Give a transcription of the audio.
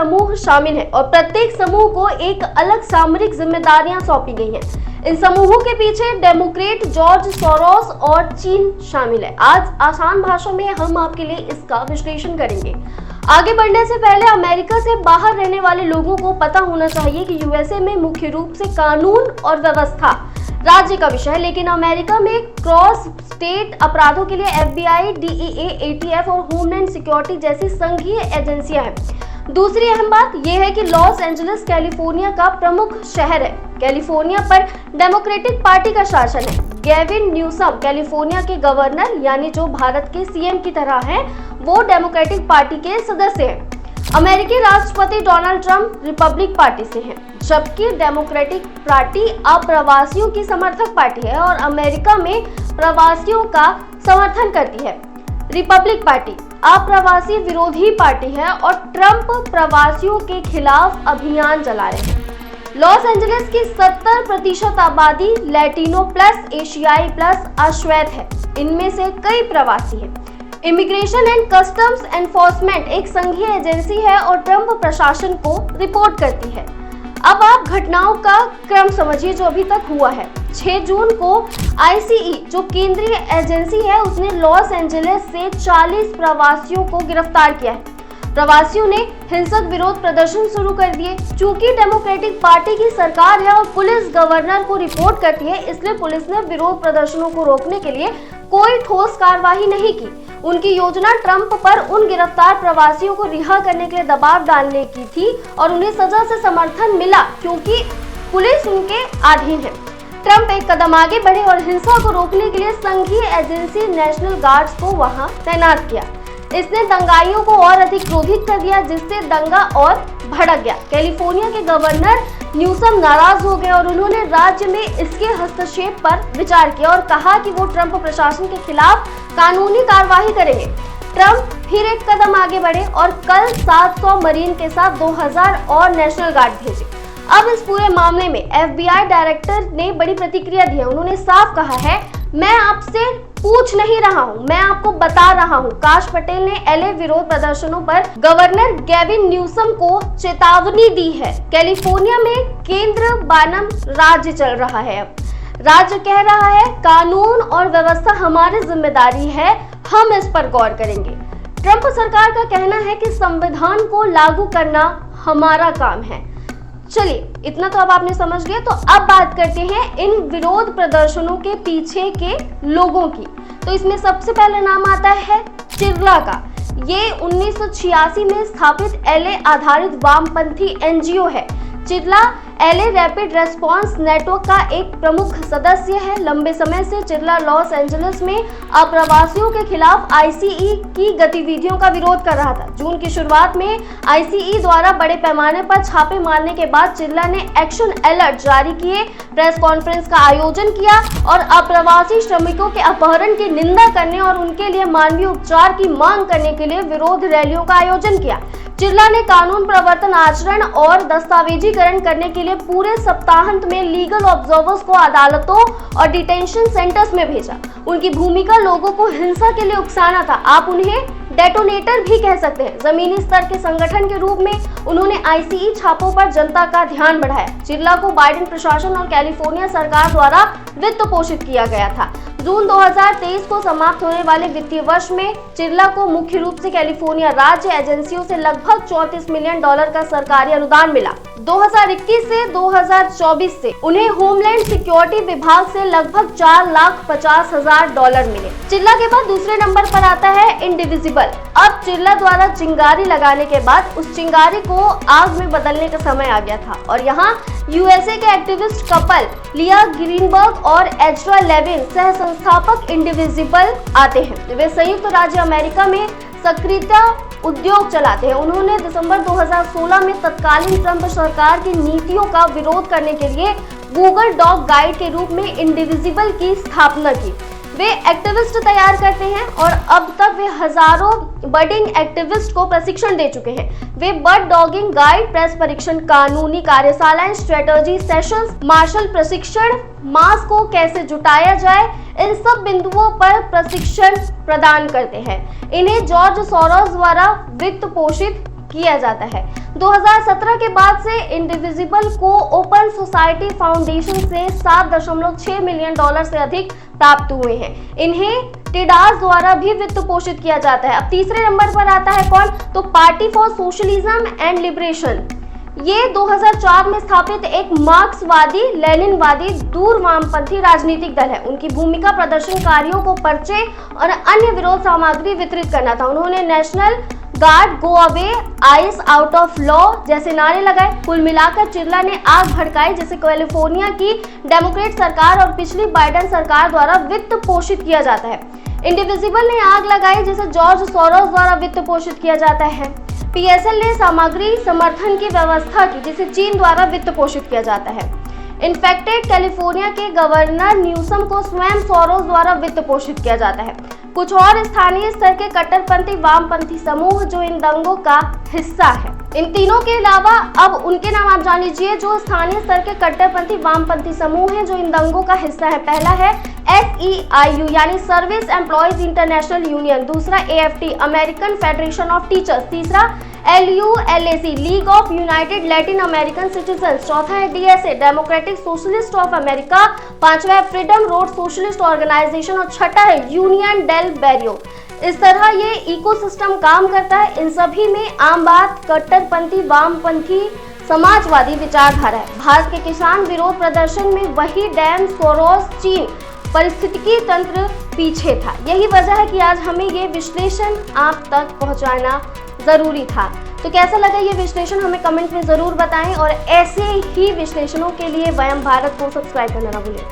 समूह शामिल हैं और प्रत्येक समूह को एक अलग सामरिक जिम्मेदारियां सौंपी गई हैं। इन समूहों के पीछे डेमोक्रेट, जॉर्ज सोरोस और चीन शामिल है। आज आसान भाषा में हम आपके लिए इसका विश्लेषण करेंगे। आगे बढ़ने से पहले अमेरिका से बाहर रहने वाले लोगों को पता होना चाहिए कि यूएसए में मुख्य रूप से कानून और व्यवस्था राज्य का विषय है, लेकिन अमेरिका में क्रॉस स्टेट अपराधों के लिए FBI, DEA, ATF और होमलैंड सिक्योरिटी जैसी संघीय एजेंसियां हैं। दूसरी अहम बात यह है कि लॉस एंजलिस कैलिफोर्निया का प्रमुख शहर है। कैलिफोर्निया पर डेमोक्रेटिक पार्टी का शासन है। गेविन न्यूसम कैलिफोर्निया के गवर्नर, यानी जो भारत के CM की तरह हैं, वो डेमोक्रेटिक पार्टी के सदस्य हैं। अमेरिकी राष्ट्रपति डोनाल्ड ट्रंप रिपब्लिक पार्टी से हैं, जबकि डेमोक्रेटिक पार्टी अप्रवासियों की समर्थक पार्टी है और अमेरिका में प्रवासियों का समर्थन करती है। रिपब्लिक पार्टी अप्रवासी विरोधी पार्टी है और ट्रंप प्रवासियों के खिलाफ अभियान चला रहे हैं। लॉस एंजलिस की 70% आबादी लैटिनो प्लस एशियाई प्लस अश्वेत है। इनमें से कई प्रवासी हैं। इमिग्रेशन एंड कस्टम्स एनफोर्समेंट एक संघीय एजेंसी है और ट्रंप प्रशासन को रिपोर्ट करती है। अब आप घटनाओं का क्रम समझिए जो अभी तक हुआ है। 6 जून को ICE जो केंद्रीय एजेंसी है, उसने लॉस एंजलिस से 40 प्रवासियों को गिरफ्तार किया है। प्रवासियों ने हिंसक विरोध प्रदर्शन शुरू कर दिए। चूंकि डेमोक्रेटिक पार्टी की सरकार है और पुलिस गवर्नर को रिपोर्ट करती है, इसलिए पुलिस ने विरोध प्रदर्शनों को रोकने के लिए कोई ठोस कार्रवाई नहीं की। उनकी योजना ट्रंप पर उन गिरफ्तार प्रवासियों को रिहा करने के लिए दबाव डालने की थी और उन्हें सजा से समर्थन मिला क्योंकि पुलिस उनके अधीन है। ट्रंप एक कदम आगे बढ़े और हिंसा को रोकने के लिए संघीय एजेंसी नेशनल गार्ड्स को वहां तैनात किया। इसने दंगाइयों को और अधिक क्रोधित कर दिया, जिससे दंगा और भड़क गया। कैलिफोर्निया के गवर्नर न्यूसम नाराज हो गए और उन्होंने राज्य में इसके हस्तक्षेप पर विचार किया और कहा कि वो ट्रंप प्रशासन के खिलाफ कानूनी कार्रवाई करेंगे। ट्रंप फिर एक कदम आगे बढ़े और कल 700 मरीन के साथ 2000 और नेशनल गार्ड भेजे। अब इस पूरे मामले में FBI डायरेक्टर ने बड़ी प्रतिक्रिया दी है। उन्होंने साफ कहा है, मैं आपसे पूछ नहीं रहा हूं, मैं आपको बता रहा हूं। काश पटेल ने LA विरोध प्रदर्शनों पर गवर्नर गेविन न्यूसम को चेतावनी दी है। कैलिफोर्निया में केंद्र बनाम राज्य चल रहा है। अब राज्य कह रहा है कानून और व्यवस्था हमारी जिम्मेदारी है, हम इस पर गौर करेंगे। ट्रंप सरकार का कहना है कि संविधान को लागू करना हमारा काम है। चलिए, इतना तो अब आपने समझ लिया। तो अब बात करते हैं इन विरोध प्रदर्शनों के पीछे के लोगों की। तो इसमें सबसे पहले नाम आता है चिरला का। ये 1986 में स्थापित LA आधारित वामपंथी NGO है। चिरला LA रैपिड रेस्पॉन्स नेटवर्क का एक प्रमुख सदस्य है। लंबे समय से चिरला लॉस एंजलिस में अप्रवासियों के खिलाफ ICE की गतिविधियों का विरोध कर रहा था। जून की शुरुआत में ICE द्वारा बड़े पैमाने पर छापे मारने के बाद चिरला ने एक्शन अलर्ट जारी किए, प्रेस कॉन्फ्रेंस का आयोजन किया और अप्रवासी श्रमिकों के अपहरण की निंदा करने और उनके लिए मानवीय उपचार की मांग करने के लिए विरोध रैलियों का आयोजन किया। चिरला ने कानून प्रवर्तन आचरण और दस्तावेजीकरण करने के लिए पूरे सप्ताहांत में लीगल ऑब्जर्वर्स को अदालतों और डिटेंशन सेंटर्स में भेजा। उनकी भूमिका लोगों को हिंसा के लिए उकसाना था। आप उन्हें डेटोनेटर भी कह सकते हैं। जमीनी स्तर के संगठन के रूप में उन्होंने ICE छापों पर जनता का ध्यान बढ़ाया। चिरला को बाइडेन प्रशासन और कैलिफोर्निया सरकार द्वारा वित्त पोषित किया गया था। जून 2023 को समाप्त होने वाले वित्तीय वर्ष में चिरला को मुख्य रूप से कैलिफोर्निया राज्य एजेंसियों से लगभग $34 मिलियन का सरकारी अनुदान मिला। 2021 से 2024 से उन्हें होमलैंड सिक्योरिटी विभाग से लगभग $4,50,000 मिले। चिरला के बाद दूसरे नंबर पर आता है इंडिविजिबल। अब चिरला द्वारा चिंगारी लगाने के बाद उस चिंगारी को आग में बदलने का समय आ गया था और यहाँ USA के एक्टिविस्ट कपल लिया ग्रीनबर्ग और एज्रा लेविन सह संस्थापक इंडिविजिबल आते हैं। वे संयुक्त राज्य अमेरिका में सक्रियता उद्योग चलाते हैं। उन्होंने दिसंबर 2016 में तत्कालीन ट्रंप सरकार की नीतियों का विरोध करने के लिए गूगल डॉग गाइड के रूप में इंडिविजिबल की स्थापना की। वे एक्टिविस्ट तैयार करते हैं और अब तक वे हजारों बर्डिंग एक्टिविस्ट को प्रशिक्षण दे चुके हैं। वे बर्ड डॉगिंग गाइड, प्रेस परीक्षण, कानूनी कार्यशालाएं, स्ट्रेटजी सेशंस, मार्शल प्रशिक्षण, मांस को कैसे जुटाया जाए, इन सब बिंदुओं पर प्रशिक्षण प्रदान करते हैं। इन्हें जॉर्ज सोरोस द्वारा वित्त पोषित किया जाता है। 2017 के बाद से इंडिविजिबल को ओपन सोसाइटी फाउंडेशन से $7.6 मिलियन से अधिक प्राप्त हुए हैं। इन्हें टिडास द्वारा भी वित्त पोषित किया जाता है। अब तीसरे नंबर पर आता है कौन, तो party for socialism and liberation. ये 2004 में स्थापित एक मार्क्सवादी लेनिनवादी दूर वामपंथी राजनीतिक दल है। उनकी भूमिका प्रदर्शनकारियों को पर्चे और अन्य विरोध सामग्री वितरित करना था। उन्होंने national guard, go away, ice out of law जैसे नारे लगाए। कुल मिलाकर चिरला ने आग भड़काई जिसे कैलिफोर्निया की डेमोक्रेट सरकार और पिछली बाइडेन सरकार द्वारा वित्त पोषित किया जाता है। इंडिविजिबल ने आग लगाई जिसे जॉर्ज सोरोस द्वारा वित्त पोषित किया जाता है। पीएसएल ने सामग्री समर्थन की व्यवस्था की जिसे चीन द्वारा वित्त पोषित किया जाता है। इन्फेक्टेड कैलिफोर्निया के गवर्नर न्यूसम को स्वयं सोरोस द्वारा वित्त पोषित किया जाता है। कुछ और स्थानीय स्तर के कट्टरपंथी वामपंथी समूह जो इन दंगों का हिस्सा है। इन तीनों के अलावा अब उनके नाम आप जान लीजिए जो स्थानीय स्तर के कट्टरपंथी वामपंथी समूह हैं जो इन दंगों का हिस्सा है। पहला है SEIU यानी सर्विस एम्प्लॉयज इंटरनेशनल यूनियन, दूसरा AFT American federation of teachers, तीसरा LULAC league of United Latin American citizens, चौथा है DSA democratic socialist of America, पांचवा है फ्रीडम रोड सोशलिस्ट ऑर्गेनाइजेशन और छठा है यूनियन डेल बैरियो। इस तरह ये इकोसिस्टम काम करता है। इन सभी में आम बात कट्टरपंथी वामपंथी समाजवादी विचारधारा है। भारत के किसान विरोध प्रदर्शन में वही डैम, सोरोस, चीन, पारिस्थितिकी तंत्र पीछे था। यही वजह है कि आज हमें ये विश्लेषण आप तक पहुंचाना जरूरी था। तो कैसा लगा ये विश्लेषण हमें कमेंट में जरूर बताएं और ऐसे ही विश्लेषणों के लिए वयम भारत को सब्सक्राइब करना ना भूलें।